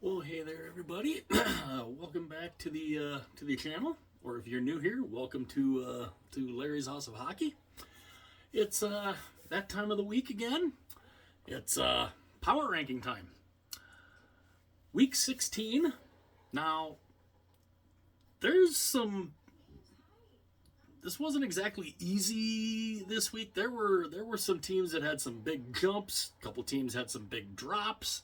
Well, hey there, everybody. Welcome back to the channel, or if you're new here, welcome to Larry's House of Hockey. It's that time of the week again. It's power ranking time. Week 16. Now, there's some. This wasn't exactly easy this week. There were some teams that had some big jumps. A couple teams had some big drops.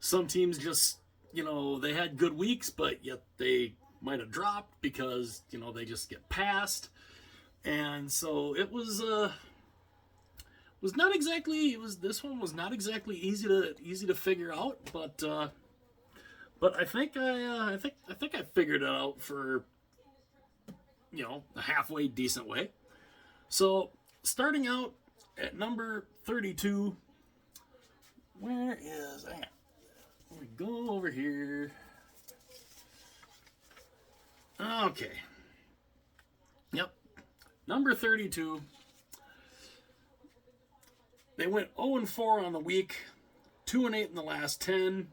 Some teams just, they had good weeks, but yet they might have dropped because, they just get passed. And so it was not exactly, this one was not exactly easy to figure out, but I think I figured it out for, a halfway decent way. So starting out at number 32, where is that? We go over here. Okay. Yep. Number 32. They went 0-4 on the week, 2-8 in the last 10.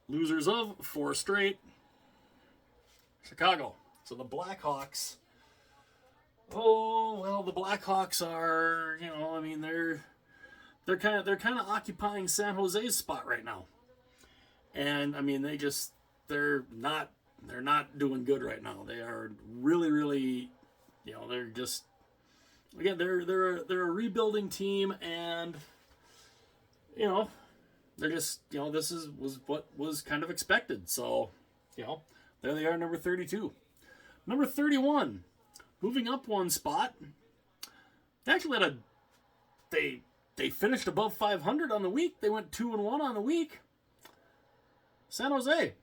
Losers of 4 straight. Chicago. So the Blackhawks. Oh, well, the Blackhawks are, they're kind of occupying San Jose's spot right now. And they're not doing good right now. They are really, they're just, again, they're a rebuilding team, and they're just, this was what was kind of expected. So, there they are, number 32. Number 31, moving up one spot. They actually had they finished above 500 on the week. They went 2-1 on the week. San Jose.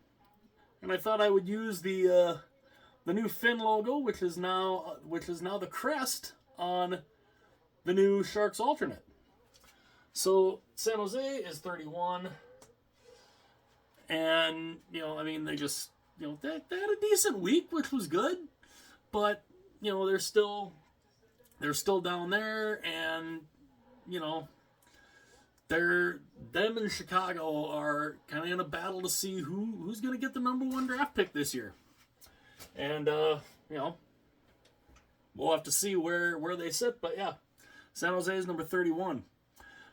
And I thought I would use the new Finn logo, which is now the crest on the new Sharks alternate. So San Jose is 31, and they just they had a decent week, which was good, but they're still down there, and them and Chicago are kind of in a battle to see who's going to get the number 1 draft pick this year. And, we'll have to see where they sit. But, yeah, San Jose is number 31.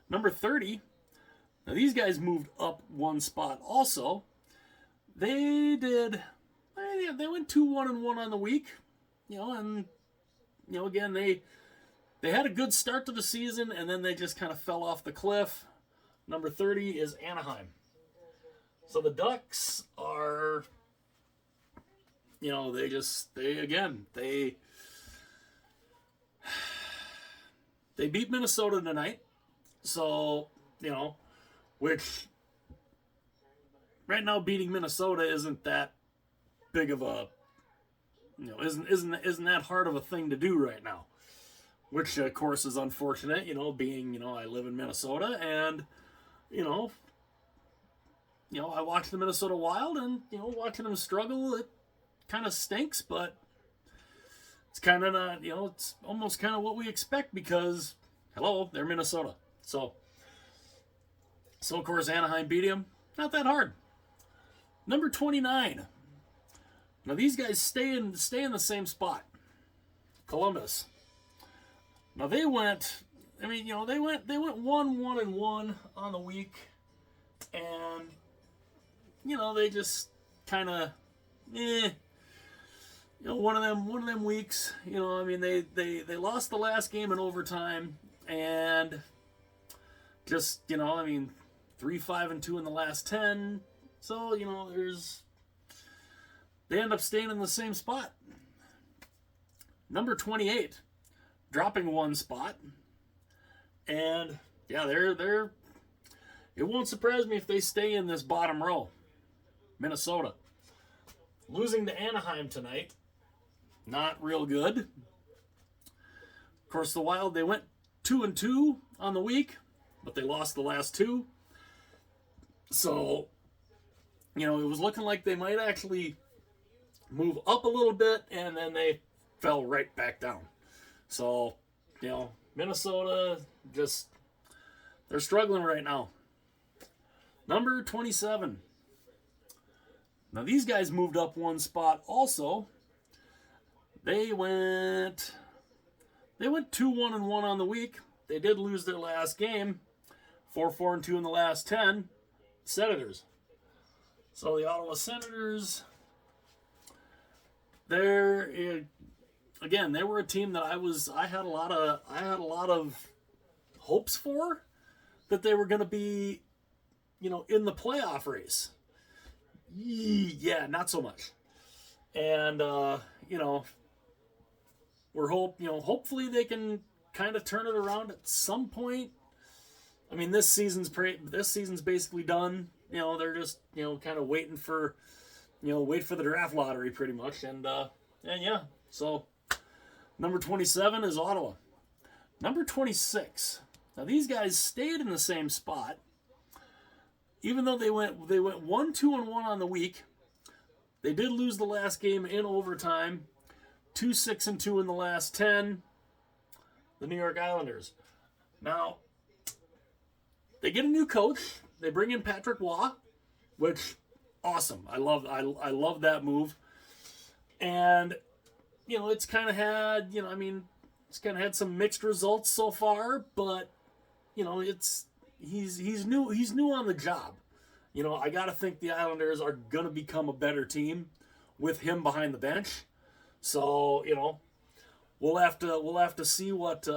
Number 30, now these guys moved up one spot also. They went 2-1-1 on the week. Again, they had a good start to the season, and then they just kind of fell off the cliff. Number 30 is Anaheim. So the Ducks are, they beat Minnesota tonight. So, which right now beating Minnesota isn't that big of a, isn't that hard of a thing to do right now. Which, of course, is unfortunate, being, I live in Minnesota, and, I watch the Minnesota Wild, and, watching them struggle, it kind of stinks, but it's kind of not, it's almost kind of what we expect because, hello, they're Minnesota. So of course, Anaheim beat him. Not that hard. Number 29. Now, these guys stay in the same spot. Columbus. Now they went 1-1-1 on the week, and they just kind of one of them weeks. They lost the last game in overtime, and just 3-5-2 in the last 10. So they end up staying in the same spot. Number 28. Dropping one spot, and yeah, they're. It won't surprise me if they stay in this bottom row. Minnesota losing to Anaheim tonight, not real good. Of course, the Wild, they went 2-2 on the week, but they lost the last 2. So, it was looking like they might actually move up a little bit, and then they fell right back down. So, Minnesota, they're struggling right now. Number 27, Now these guys moved up one spot also. They went 2-1-1 on the week. They did lose their last game, 4-4-2 in the last 10. Senators. So the Ottawa Senators, they were a team that I had a lot of hopes for, that they were going to be, in the playoff race. Yeah, not so much. And hopefully they can kind of turn it around at some point. I mean, this season's basically done. They're just kind of wait for the draft lottery pretty much. And yeah, so number 27 is Ottawa. Number 26. Now these guys stayed in the same spot, even though they went 1-2-1 on the week. They did lose the last game in overtime, 2-6-2 in the last 10. The New York Islanders. Now they get a new coach. They bring in Patrick Waugh, which awesome. I love that move. And it's kind of had some mixed results so far, but he's new on the job. I got to think the Islanders are going to become a better team with him behind the bench. So, we'll have to see what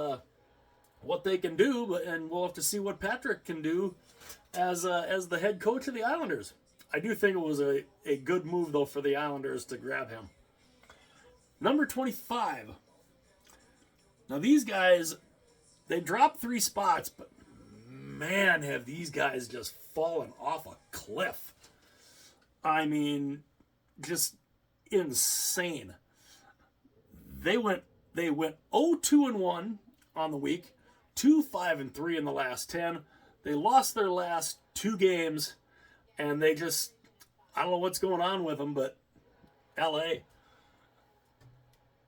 they can do, and we'll have to see what Patrick can do as the head coach of the Islanders. I do think it was a good move though for the Islanders to grab him. Number 25. Now these guys, they dropped 3 spots, but man, have these guys just fallen off a cliff. I mean, just insane. They went 0-2-1 on the week, 2-5-3 in the last 10. They lost their last 2 games, and I don't know what's going on with them, but LA.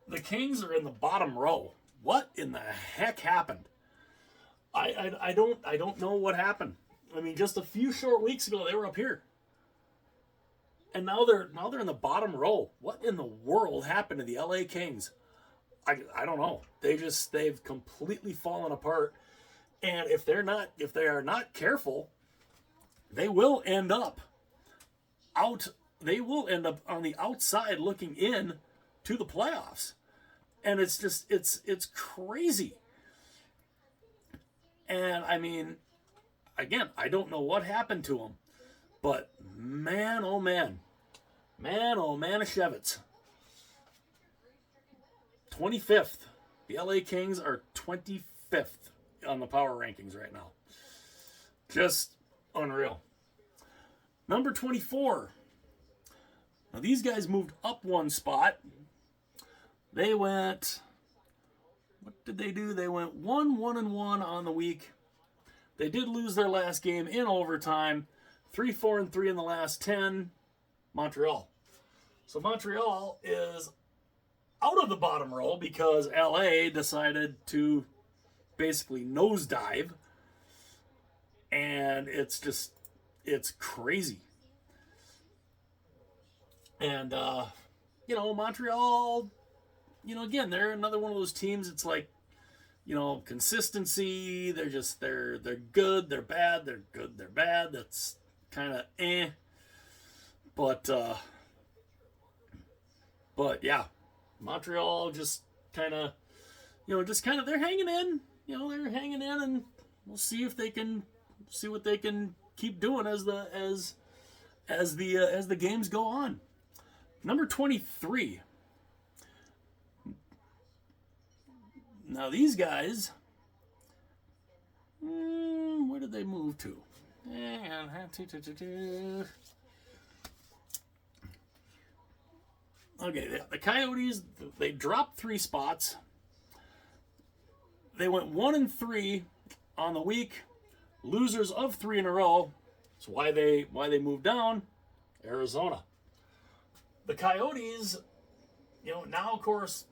The Kings are in the bottom row. What in the heck happened? I don't know what happened. I mean, just a few short weeks ago they were up here, and now they're in the bottom row. What in the world happened to the LA Kings? I don't know. They've completely fallen apart, and if they are not careful, they will end up out. They will end up on the outside looking in to the playoffs, and it's crazy. And I mean, again, I don't know what happened to them, but man, oh man, Shevitz. 25th. The LA Kings are 25th on the power rankings right now. Just unreal. Number 24. Now these guys moved up one spot. They went, what did they do? They went 1-1-1 on the week. They did lose their last game in overtime. 3-4-3 in the last 10. Montreal. So Montreal is out of the bottom row because LA decided to basically nosedive. And it's crazy. And, Montreal, again, they're another one of those teams. It's like, consistency. They're good, they're bad, they're good, they're bad. That's kind of eh. But yeah, Montreal just kind of, they're hanging in. They're hanging in, and we'll see if they can see what they can keep doing as the games go on. Number 23. Now these guys, where did they move to? Okay, the Coyotes, they dropped 3 spots. They went 1-3 on the week. Losers of 3 in a row. That's why they moved down. Arizona. The Coyotes, now of course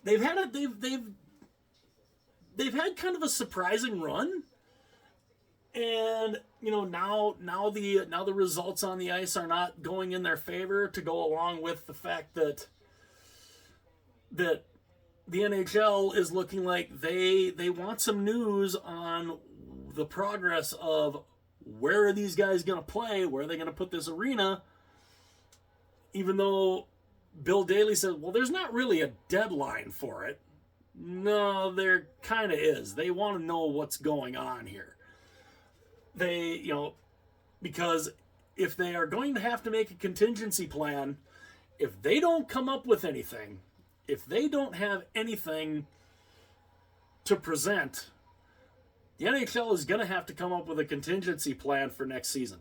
they've had kind of a surprising run, And now the results on the ice are not going in their favor, to go along with the fact that the NHL is looking like they want some news on the progress of where are these guys going to play, where are they going to put this arena, even though Bill Daly says, well, there's not really a deadline for it. No, there kind of is. They want to know what's going on here. Because if they are going to have to make a contingency plan, if they don't come up with anything, if they don't have anything to present, the NHL is going to have to come up with a contingency plan for next season.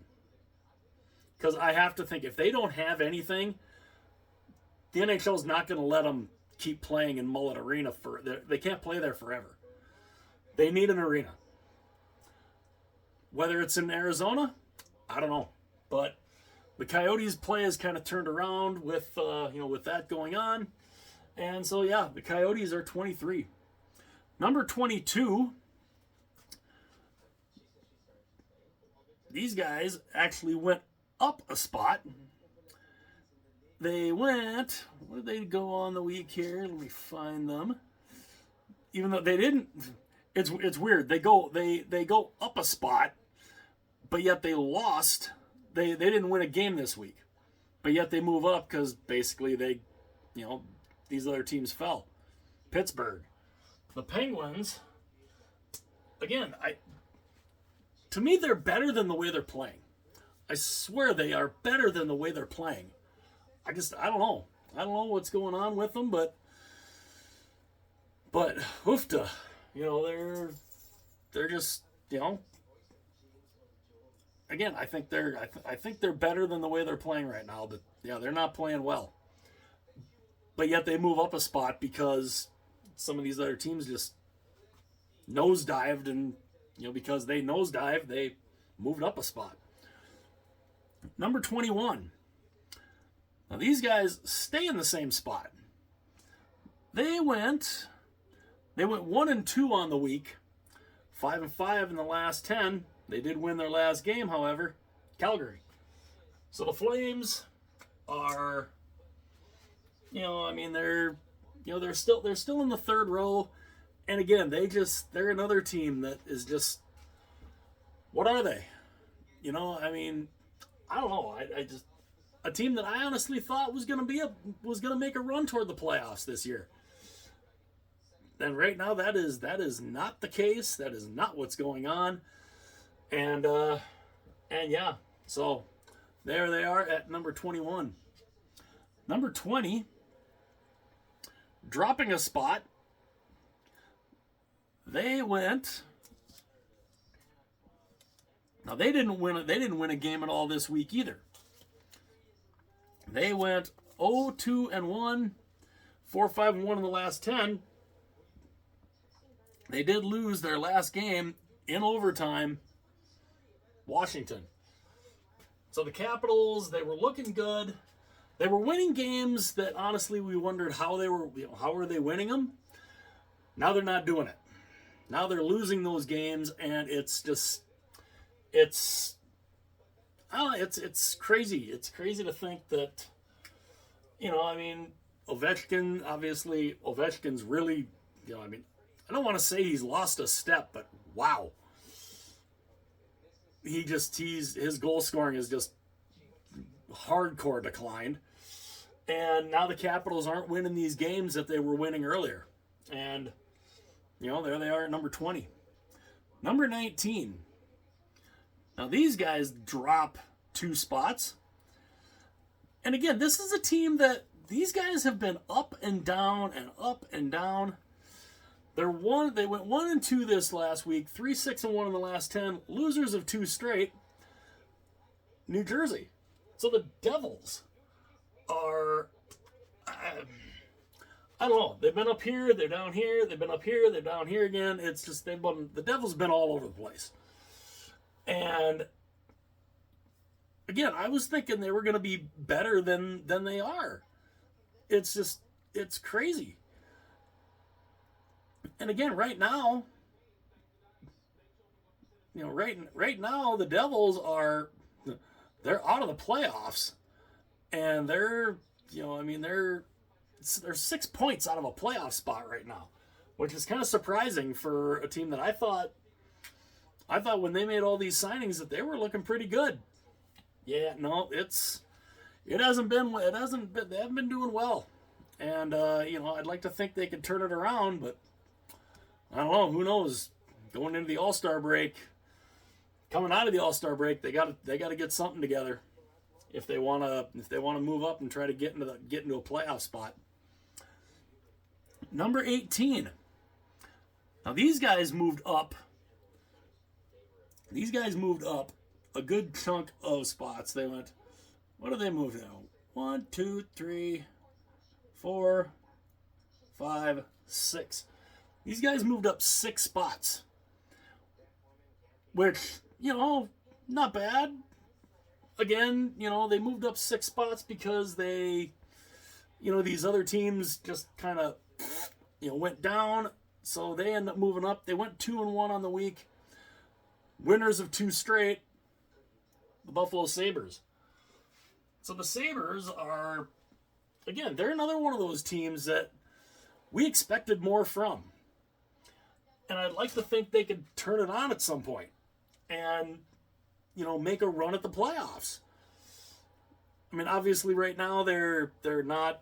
Because I have to think, if they don't have anything, the NHL is not going to let them keep playing in Mullet Arena. They can't play there forever. They need an arena. Whether it's in Arizona, I don't know. But the Coyotes' play has kind of turned around with that going on. And so, yeah, the Coyotes are 23. Number 22, these guys actually went up a spot. They went, where did they go on the week here? Let me find them. Even though they didn't, it's weird. They go up a spot, but yet they lost. They didn't win a game this week, but yet they move up because basically these other teams fell. Pittsburgh, the Penguins. Again, to me they're better than the way they're playing. I swear they are better than the way they're playing. I don't know. I don't know what's going on with them, but hoofda, they're just, again, I think they're better than the way they're playing right now, but yeah, they're not playing well. But yet they move up a spot because some of these other teams just nosedived, and because they nosedived, they moved up a spot. Number 21. Now these guys stay in the same spot. They went 1-2 on the week, 5-5 in the last 10. They did win their last game, however, Calgary. So the Flames are, they're still in the third row, and again, they're another team that is just, what are they? I don't know. A team that I honestly thought was going to make a run toward the playoffs this year. And right now that is not the case. That is not what's going on. And yeah, so there they are at number 21. Number 20, dropping a spot. They went. Now they didn't win a game at all this week either. They went 0-2-1, 4-5-1 in the last 10. They did lose their last game in overtime, Washington. So the Capitals, they were looking good. They were winning games that honestly we wondered how were they winning them. Now they're not doing it. Now they're losing those games, and it's crazy. It's crazy to think that, Ovechkin's really, I don't want to say he's lost a step, but wow. His goal scoring is just hardcore declined. And now the Capitals aren't winning these games that they were winning earlier. And, there they are at number 20. Number 19. Now these guys drop 2 spots. And again, this is a team that these guys have been up and down and up and down. They went 1-2 this last week, 3-6-1 in the last 10, losers of 2 straight. New Jersey. So the Devils are, I don't know. They've been up here, they're down here, they've been up here, they're down here again. It's just the Devils been all over the place. And again, I was thinking they were going to be better than they are. It's crazy. And again, right now, right now the Devils they're out of the playoffs, and they're 6 points out of a playoff spot right now, which is kind of surprising for a team that I thought when they made all these signings that they were looking pretty good. Yeah, no, they haven't been doing well, and I'd like to think they could turn it around, but I don't know. Who knows? Going into the All-Star break, coming out of the All-Star break, they got to get something together if they want to move up and try to get into a playoff spot. Number 18. Now these guys moved up. These guys moved up a good chunk of spots. They went. What did they move now? 1, 2, 3, 4, 5, 6. These guys moved up 6 spots, which, not bad. Again, they moved up 6 spots because these other teams just kind of, went down. So they end up moving up. They went 2-1 on the week. Winners of 2 straight, the Buffalo Sabres. So the Sabres are, again, they're another one of those teams that we expected more from. And I'd like to think they could turn it on at some point and, make a run at the playoffs. I mean, obviously right now they're not,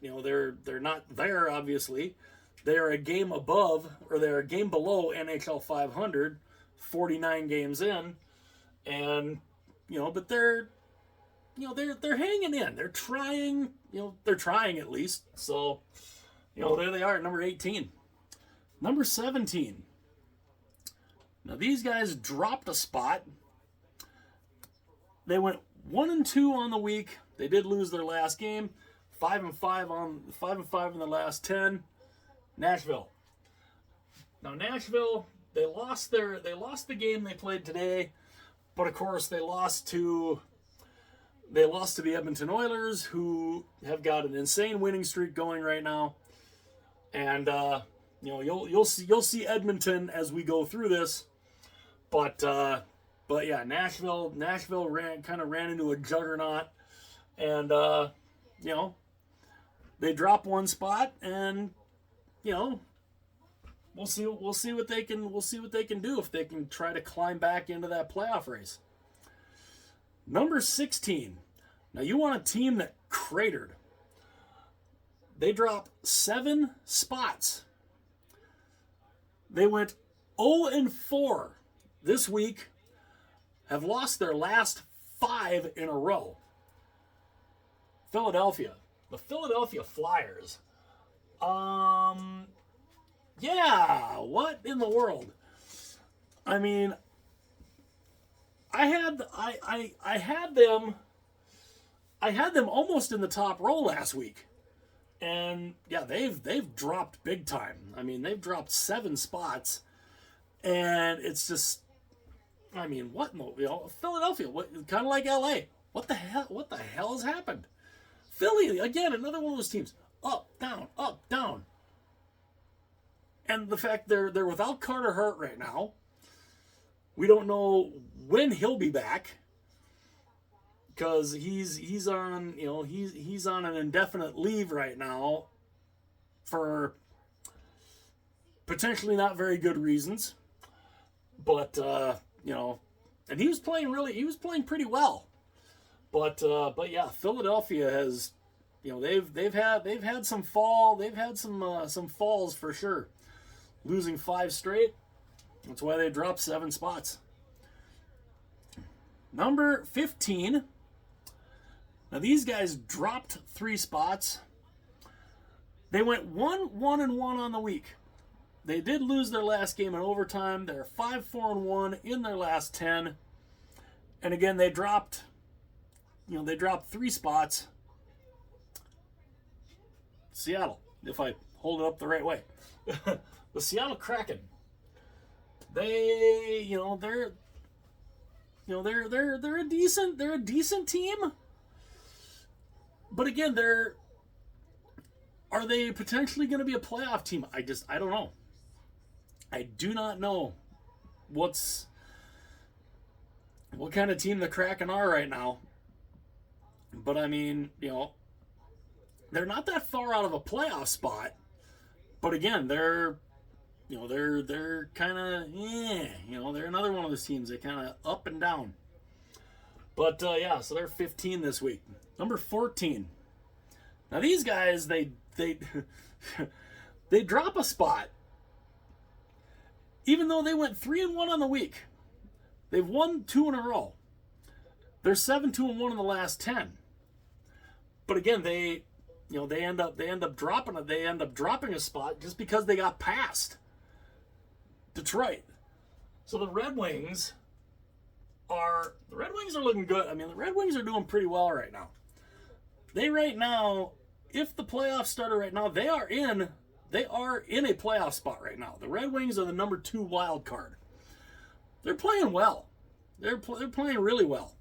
they're not there, obviously. They're a game above, or they're a game below NHL 500, 49 games in. And, but they're hanging in. They're trying, they're trying at least. So, there they are at number 18. Number 17. Now these guys dropped a spot. They went 1-2 on the week. They did lose their last game. 5-5 in the last 10. Nashville. Now Nashville, they lost the game they played today, but of course they lost to the Edmonton Oilers, who have got an insane winning streak going right now. And you'll see Edmonton as we go through this, but yeah, Nashville ran into a juggernaut, and they drop one spot, and we'll see what they can do if they can try to climb back into that playoff race. Number 16. Now you want a team that cratered. They dropped 7 spots. They went 0-4 this week, have lost their last 5 in a row. Philadelphia. The Philadelphia Flyers. Yeah, what in the world? I mean, I had them almost in the top row last week. And yeah, they've dropped big time. I mean, they've dropped 7 spots, and it's just, I mean, what in the, Philadelphia, kind of like LA. What the hell has happened? Philly, again, another one of those teams, up, down. And the fact they're without Carter Hart right now. We don't know when he'll be back, because he's on he's on an indefinite leave right now for potentially not very good reasons. But and he was playing pretty well. But yeah, Philadelphia has, they've had some falls for sure. Losing 5 straight. That's why they dropped 7 spots. Number 15. Now these guys dropped 3 spots. They went 1-1 on the week. They did lose their last game in overtime. They're 5-4-1 in their last 10. And again, they dropped 3 spots. Seattle, if I hold it up the right way. The Seattle Kraken. They're a decent team. But again, are they potentially going to be a playoff team? I don't know. I do not know what's what kind of team the Kraken are right now. But I mean, they're not that far out of a playoff spot. But again, they're kind of, they're another one of those teams. They kind of up and down. But yeah, so they're 15 this week. Number 14. Now these guys, they they drop a spot. Even though they went 3-1 on the week, they've won 2 in a row. They're 7-2-1 in the last 10. But again, they end up dropping it. They end up dropping a spot just because they got past Detroit. So the Red Wings are looking good. I mean, the Red Wings are doing pretty well right now. They right now, if the playoffs started right now, they are in a playoff spot right now. The Red Wings are the number 2 wild card. They're playing well. They're playing really well.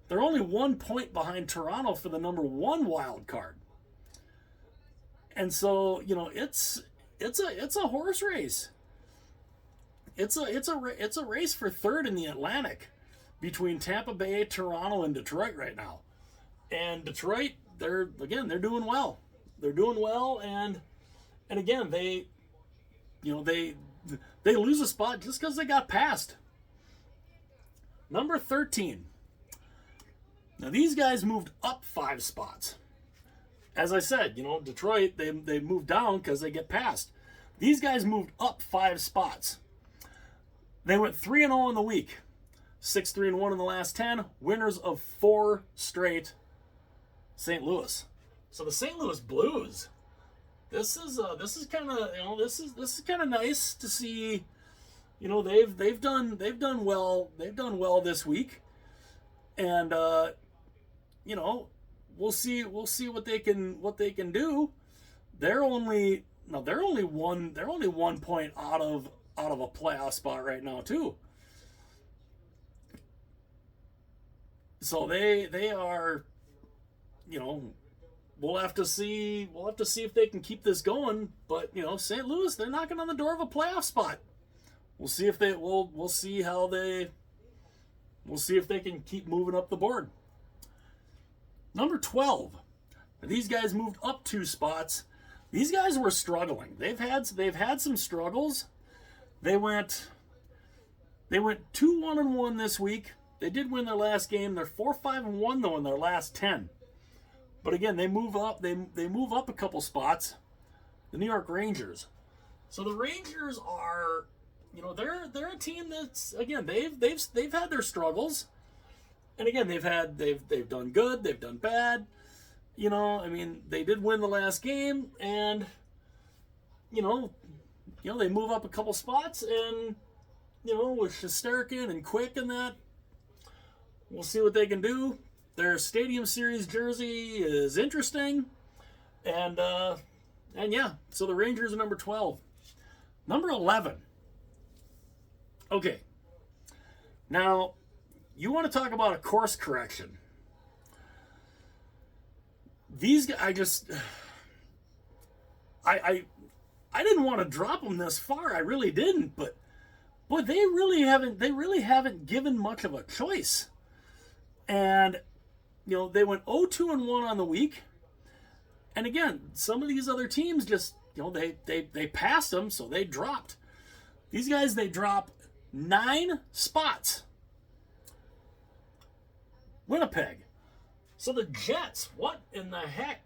They're only 1 point behind Toronto for the number 1 wild card. And so, it's a horse race. It's a race for third in the Atlantic between Tampa Bay, Toronto, and Detroit right now. And Detroit, they're doing well. They're doing well, and again, they lose a spot just because they got passed. Number 13. Now these guys moved up 5 spots. As I said, Detroit, they moved down because they get passed. These guys moved up 5 spots. They went 3-0 in the week, 6-3-1 in the last 10. Winners of 4 straight. St. Louis. So the St. Louis Blues. This is kind of this is kind of nice to see. They've done well. They've done well this week, and we'll see what they can do. They're only 1 point out of a playoff spot right now too. So they are, we'll have to see if they can keep this going. But St. Louis, they're knocking on the door of a playoff spot. We'll see if we'll see if they can keep moving up the board. Number 12. These guys moved up 2 spots. These guys were struggling. They've had some struggles. They went 2-1-1 this week. They did win their last game. They're 4-5-1 though in their last 10. But again, they move up. They move up a couple spots. The New York Rangers. So the Rangers are, they're a team that's, again, they've had their struggles. And again, they've done good, they've done bad. They did win the last game, and they move up a couple spots, and with Shesterkin and Quick and that, we'll see what they can do. Their Stadium Series jersey is interesting, and yeah, so the Rangers are number 12. Number 11. Okay. Now, you want to talk about a course correction. These guys, I didn't want to drop them this far. I really didn't, but they really haven't given much of a choice. And they went 0-2-1 on the week. And again, some of these other teams just, they passed them, so they dropped. These guys, they drop 9 spots. Winnipeg. So the Jets, what in the heck?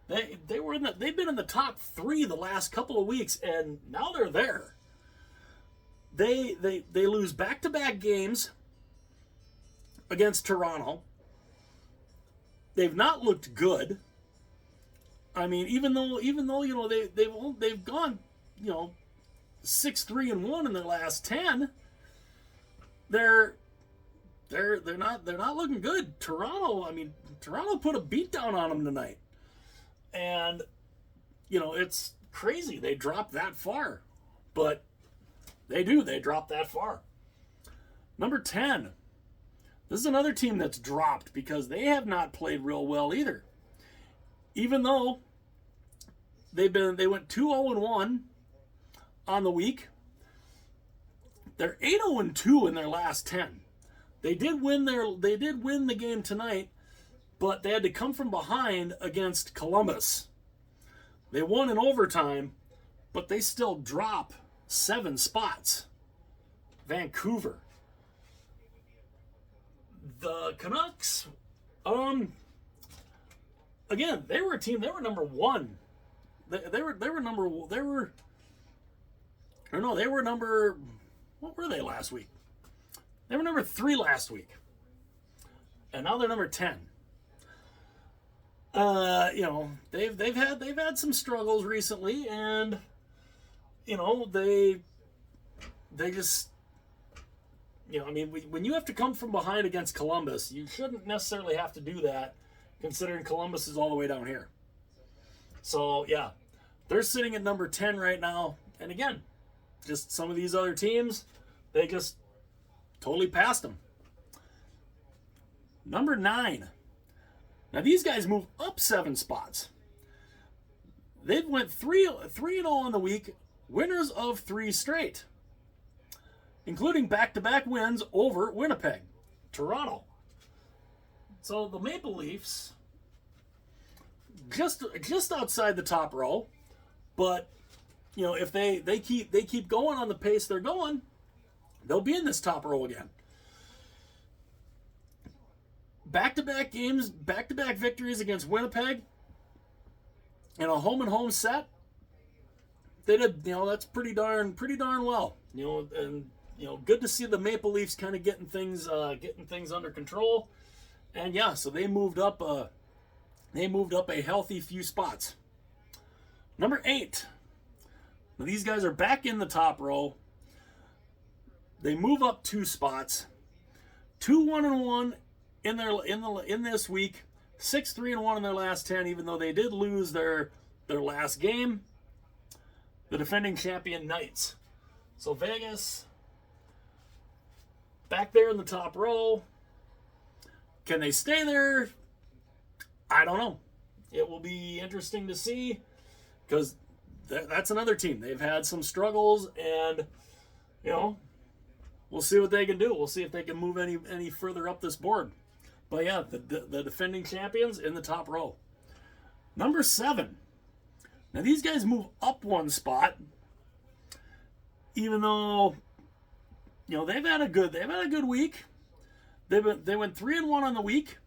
They've been in the top 3 the last couple of weeks, and now they're there. They lose back-to-back games against Toronto. They've not looked good. I mean, even though they've gone 6-3-1 in their last 10, they're not looking good. Toronto put a beat down on them tonight. And it's crazy they dropped that far. But they drop that far. Number 10. This is another team that's dropped because they have not played real well either. Even though they went 2-0-1 on the week. They're 8-0-2 in their last 10. They did win the game tonight, but they had to come from behind against Columbus. They won in overtime, but they still drop 7 spots. Vancouver. The Canucks, again, they were a team. They were number 1. They were number. What were they last week? They were number 3 last week, and now they're number 10. They've had some struggles recently, and they just, when you have to come from behind against Columbus, you shouldn't necessarily have to do that, considering Columbus is all the way down here. So yeah, they're sitting at number 10 right now, and again, just some of these other teams, they just totally passed them. Number 9. Now these guys move up 7 spots. They've went 3-0 on the week, winners of 3 straight, including back-to-back wins over Winnipeg, Toronto. So the Maple Leafs, just outside the top row, but if they keep going on the pace they're going, they'll be in this top row again. Back-to-back games, back-to-back victories against Winnipeg, and a home-and-home set. They did, that's pretty darn well. And good to see the Maple Leafs kind of getting things under control. And yeah, so they moved up a healthy few spots. Number 8. Now these guys are back in the top row. They move up 2 spots. 2-1-1 in this week. 6-3-1 in their last 10, even though they did lose their last game. The defending champion Knights. So Vegas, back there in the top row. Can they stay there? I don't know. It will be interesting to see, because that's another team. They've had some struggles, and we'll see what they can do. We'll see if they can move any further up this board. But yeah, the defending champions in the top row. Number 7. Now these guys move up 1 spot, even though they've had a good week. They went 3-1 on the week,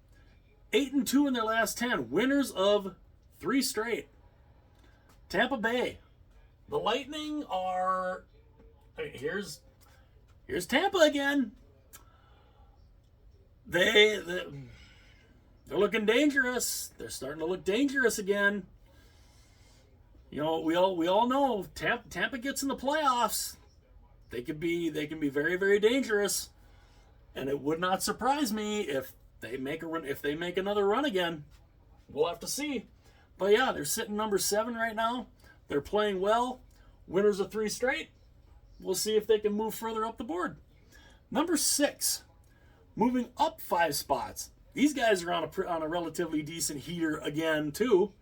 8-2 in their last 10, winners of 3 straight. Tampa Bay, the Lightning are. Here's Tampa again. They're looking dangerous. They're starting to look dangerous again. We all know Tampa gets in the playoffs. They can be very, very dangerous, and it would not surprise me if they make another run again. We'll have to see. But yeah, they're sitting number 7 right now. They're playing well. Winners of 3 straight. We'll see if they can move further up the board. Number 6, moving up 5 spots. These guys are on a relatively decent heater again too.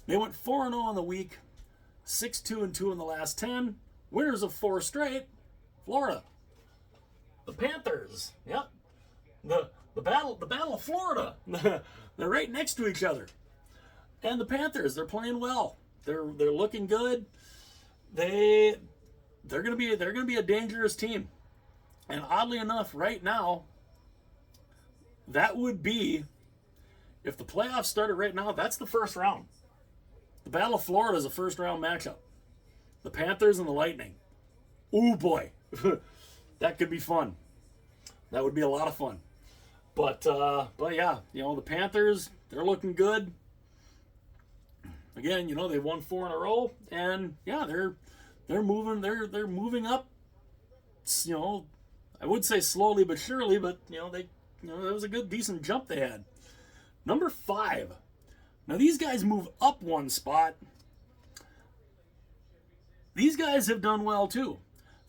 They went 4-0 on the week, 6-2-2 in the last 10. Winners of 4 straight. Florida. The Panthers. Yep. The battle of Florida. They're right next to each other. And the Panthers, they're playing well. They're looking good. They're gonna be a dangerous team. And oddly enough, right now, that would be, if the playoffs started right now, that's the first round. The Battle of Florida is a first round matchup. The Panthers and the Lightning. Ooh boy. That could be fun. That would be a lot of fun. But yeah, the Panthers, they're looking good. Again, they won 4 in a row, and yeah, they're moving up. I would say slowly but surely, but that was a good decent jump they had. Number 5. Now these guys move up 1 spot. These guys have done well too.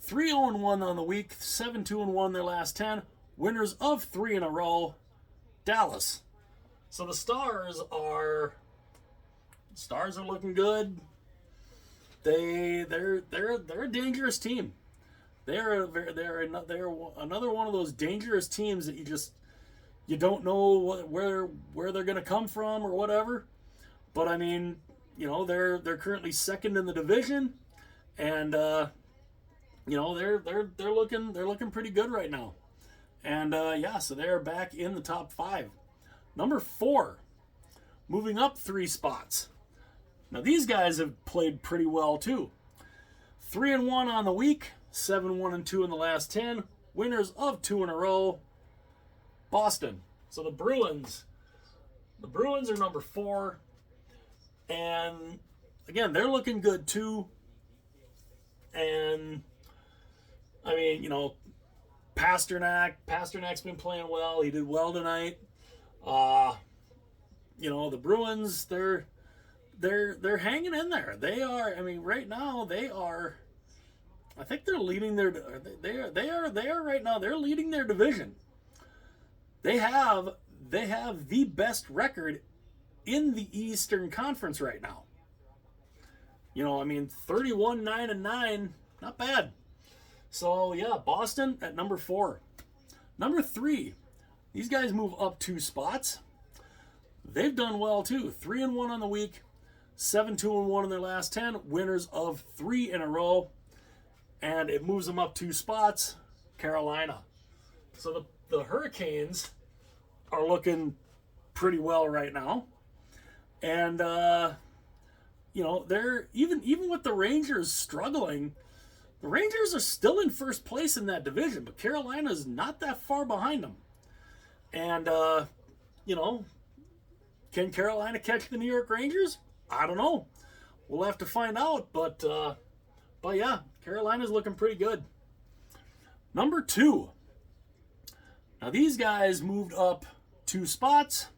3-0-1 on the week, 7-2-1 their last 10. Winners of 3 in a row. Dallas. So the Stars are looking good. They're a dangerous team. they're another one of those dangerous teams that you don't know where they're going to come from or whatever. But I mean, they're currently second in the division, and they're looking pretty good right now. And so they're back in the top 5. Number 4, moving up 3 spots. Now these guys have played pretty well too. 3-1 on the week, 7-1-2 in the last 10. Winners of 2 in a row. Boston. So the Bruins are number 4, and again they're looking good too. And I mean, Pasternak's been playing well. He did well tonight. The Bruins, they're hanging in there. They are. I mean, right now they are. I think they're leading their. They are right now. They're leading their division. They have the best record in the Eastern Conference right now. 31-9-9, not bad. So yeah, Boston at number 4. Number 3, these guys move up 2 spots. They've done well too. 3-1 on the week, 7-2-1 in their last 10. Winners of 3 in a row, and it moves them up 2 spots. Carolina. So the Hurricanes are looking pretty well right now, and they're even with the Rangers struggling. The Rangers are still in first place in that division, but Carolina's not that far behind them. And, can Carolina catch the New York Rangers? I don't know. We'll have to find out, but yeah, Carolina's looking pretty good. Number 2. Now these guys moved up 2 spots.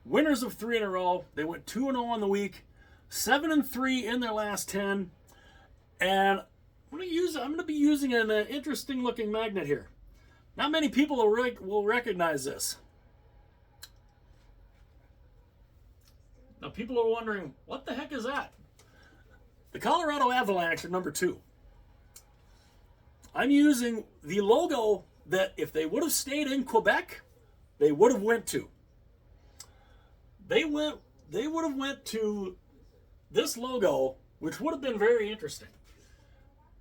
Winners of 3 in a row. They went 2-0 on the week, 7-3 in their last 10. And I'm going to be using an interesting looking magnet here. Not many people will recognize this. Now people are wondering, what the heck is that? The Colorado Avalanche are number 2. I'm using the logo that if they would have stayed in Quebec, they would have went to. They would have went to this logo, which would have been very interesting.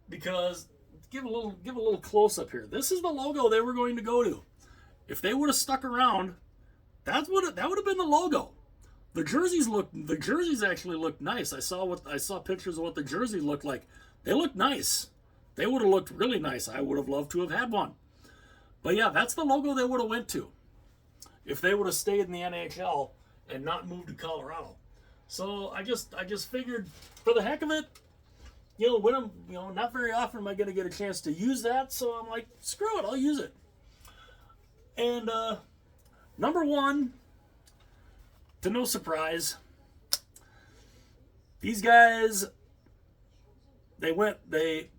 Because give a little close up here. This is the logo they were going to go to. If they would have stuck around, that would have been the logo. The jerseys actually looked nice. I saw pictures of what the jerseys looked like. They looked nice. They would have looked really nice. I would have loved to have had one. But yeah, that's the logo they would have went to if they would have stayed in the NHL and not moved to Colorado. So I just figured, for the heck of it, when I'm, not very often am I going to get a chance to use that. So I'm like, screw it, I'll use it. And number 1, to no surprise, these guys, they went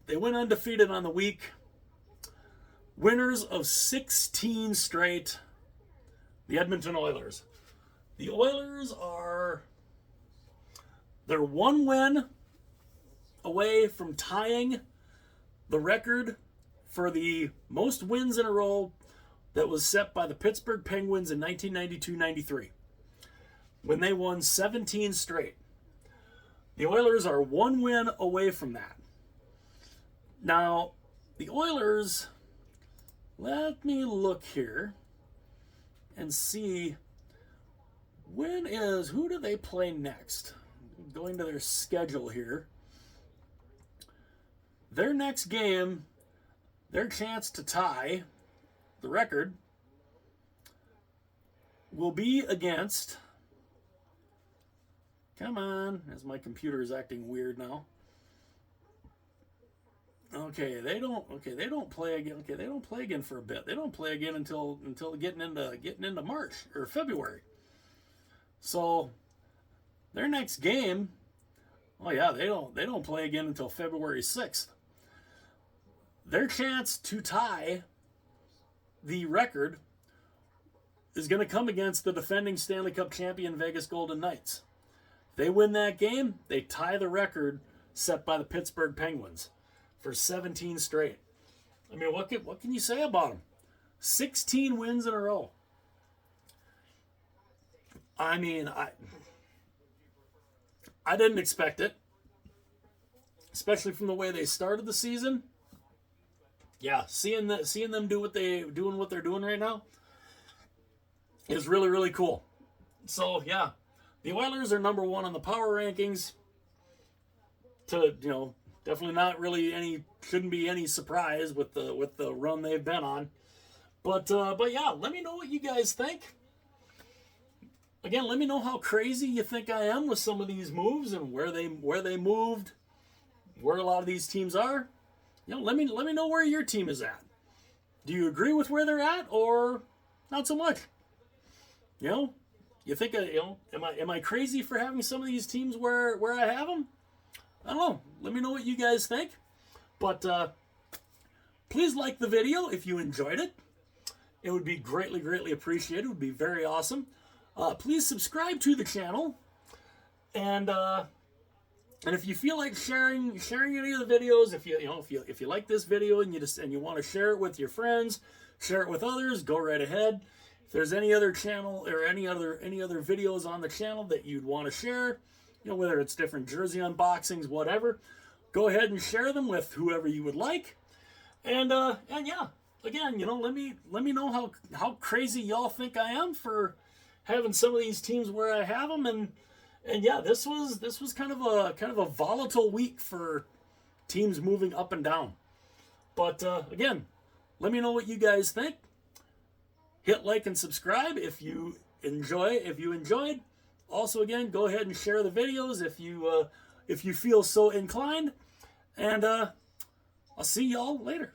undefeated on the week. Winners of 16 straight. The Edmonton Oilers. The Oilers they're 1 win away from tying the record for the most wins in a row that was set by the Pittsburgh Penguins in 1992-93, when they won 17 straight. The Oilers are 1 win away from that. Now, the Oilers, let me look here and see who do they play next? Going to their schedule here. Their next game, their chance to tie the record will be against, come on, as my computer is acting weird now. They don't play again. They don't play again for a bit. They don't play again until getting into March or February. So their next game, they don't play again until February 6th. Their chance to tie the record is going to come against the defending Stanley Cup champion Vegas Golden Knights. They win that game, they tie the record set by the Pittsburgh Penguins. for 17 straight. I mean, what can you say about them? 16 wins in a row. I mean, I didn't expect it, especially from the way they started the season. Yeah, seeing them doing what they're doing right now is really, really cool. So yeah, the Oilers are number 1 on the power rankings. Definitely not really shouldn't be any surprise with the run they've been on. But yeah, let me know what you guys think. Again, let me know how crazy you think I am with some of these moves and where they moved, where a lot of these teams are. Let me know where your team is at. Do you agree with where they're at or not so much? You think am I crazy for having some of these teams where I have them? I don't know. Let me know what you guys think. But please like the video if you enjoyed it. It would be greatly, greatly appreciated. It would be very awesome. Please subscribe to the channel, and if you feel like sharing any of the videos, if you like this video and you want to share it with your friends, share it with others, go right ahead. If there's any other channel or any other videos on the channel that you'd want to share, whether it's different jersey unboxings, whatever, go ahead and share them with whoever you would like. And yeah, again, let me know how crazy y'all think I am for having some of these teams where I have them, and yeah, this was kind of a volatile week for teams moving up and down. But again, let me know what you guys think. Hit like and subscribe if you enjoyed. Also, again, go ahead and share the videos if you feel so inclined. And I'll see y'all later.